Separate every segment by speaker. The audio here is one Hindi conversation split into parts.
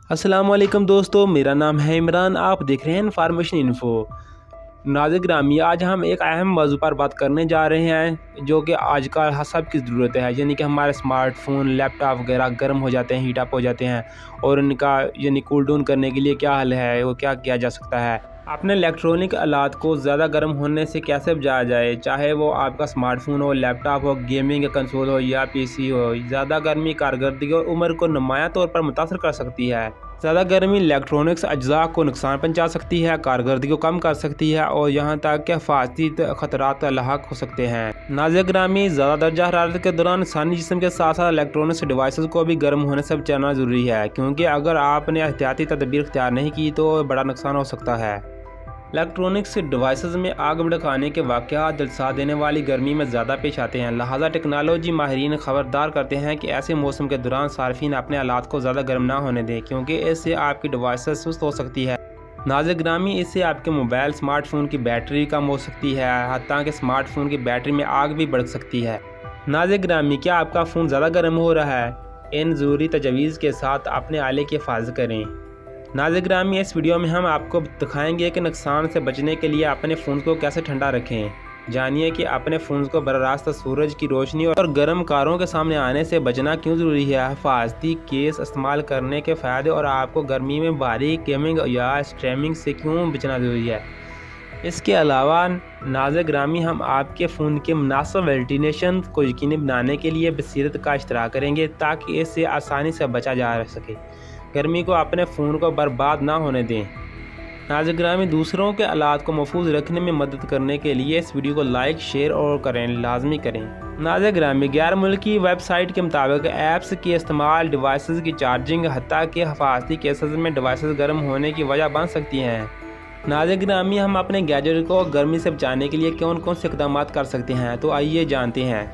Speaker 1: अस्सलाम वालेकुम दोस्तों, मेरा नाम है इमरान। आप देख रहे हैं इन्फॉर्मेशन इन्फो। नाज़रीन ग्रामी, आज हम एक अहम मौजू पर बात करने जा रहे हैं जो कि आजकल सब की ज़रूरत है। यानी कि हमारे स्मार्टफोन, लैपटॉप वगैरह गर्म हो जाते हैं, हीट अप हो जाते हैं और उनका कूल डाउन करने के लिए क्या हल है, वो क्या किया जा सकता है। अपने इलेक्ट्रॉनिक आलात को ज़्यादा गर्म होने से कैसे बचाया जाए, चाहे वो आपका स्मार्टफोन हो, लैपटॉप हो, गेमिंग कंसोल हो या पीसी हो। ज़्यादा गर्मी कारकर्दगी और उम्र को नुमायां तौर पर मुतासर कर सकती है। ज़्यादा गर्मी इलेक्ट्रॉनिक्स अज्जा को नुकसान पहुंचा सकती है, कारकर्दगी को कम कर सकती है और यहाँ तक कि हिफाजती खतरात लाहक हो सकते हैं। नाज़रीन ग्रामी, ज़्यादा दर्जा हरारत के दौरान इंसानी जिस्म के साथ साथ इलेक्ट्रॉनिक्स डिवाइसेस को भी गर्म होने से बचाना ज़रूरी है, क्योंकि अगर आपने एहतियाती तदबीर इख्तियार नहीं की तो बड़ा नुकसान हो सकता है। इलेक्ट्रॉनिक्स डिवाइसेस में आग भड़काने के वाक़यात झुलसा देने वाली गर्मी में ज़्यादा पेश आते हैं। लिहाजा टेक्नोलॉजी माहिरीन खबरदार करते हैं कि ऐसे मौसम के दौरान सार्फिन अपने आलात को ज़्यादा गर्म ना होने दें, क्योंकि इससे आपकी डिवाइसेस सुस्त हो सकती है। नाज़रीन ग्रामी, इससे आपके मोबाइल स्मार्टफोन की बैटरी कम हो सकती है, हत्ता कि स्मार्टफोन की बैटरी में आग भी भड़क सकती है। नाज़रीन ग्रामी, क्या आपका फ़ोन ज़्यादा गर्म हो रहा है? इन ज़रूरी तजवीज़ के साथ अपने आले की हिफाजत करें। नाज़रीन ग्रामी, इस वीडियो में हम आपको दिखाएंगे कि नुकसान से बचने के लिए अपने फ़ोन को कैसे ठंडा रखें। जानिए कि अपने फ़ोन को बराह रास्त सूरज की रोशनी और गर्म कारों के सामने आने से बचना क्यों ज़रूरी है, हिफाजती केस इस्तेमाल करने के फ़ायदे और आपको गर्मी में बारीक गेमिंग या स्ट्रीमिंग से क्यों बचना ज़रूरी है। इसके अलावा नाज़रीन ग्रामी, हम आपके फ़ोन के मुनासिब वेंटिलेशन को यकीनी बनाने के लिए बसीरत का इश्तराक करेंगे ताकि इससे आसानी से बचा जा सके। गर्मी को अपने फ़ोन को बर्बाद ना होने दें। नाज़रीन ग्रामी, दूसरों के आलात को महफूज रखने में मदद करने के लिए इस वीडियो को लाइक, शेयर और लाजमी करें। नाज़रीन ग्रामी, गैर मुल्की वेबसाइट के मुताबिक ऐप्स के इस्तेमाल डिवाइसेस की चार्जिंग हत्ता के हिफाजती केसेस में डिवाइसेस गर्म होने की वजह बन सकती हैं। नाज़रीन ग्रामी, हम अपने गैजेट को गर्मी से बचाने के लिए कौन कौन से इक़दाम कर सकते हैं, तो आइए जानते हैं।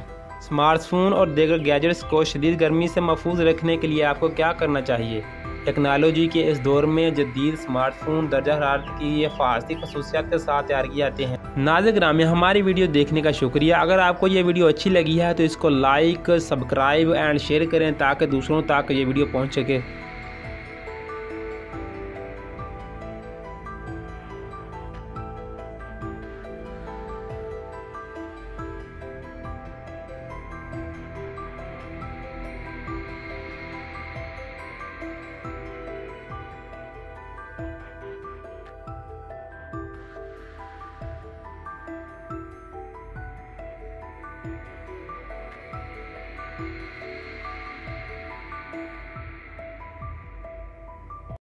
Speaker 1: स्मार्टफोन और दीगर गैजेट्स को शदीद गर्मी से महफूज रखने के लिए आपको क्या करना चाहिए। टेक्नोलॉजी के इस दौर में जदीद स्मार्टफोन दर्जा हरारत की हिफाजती खसूसियात के साथ तैयार किए जाते हैं। नाज़रीन ग्रामी, हमारी वीडियो देखने का शुक्रिया। अगर आपको ये वीडियो अच्छी लगी है तो इसको लाइक, सब्सक्राइब एंड शेयर करें ताकि दूसरों तक ये वीडियो पहुँच सके।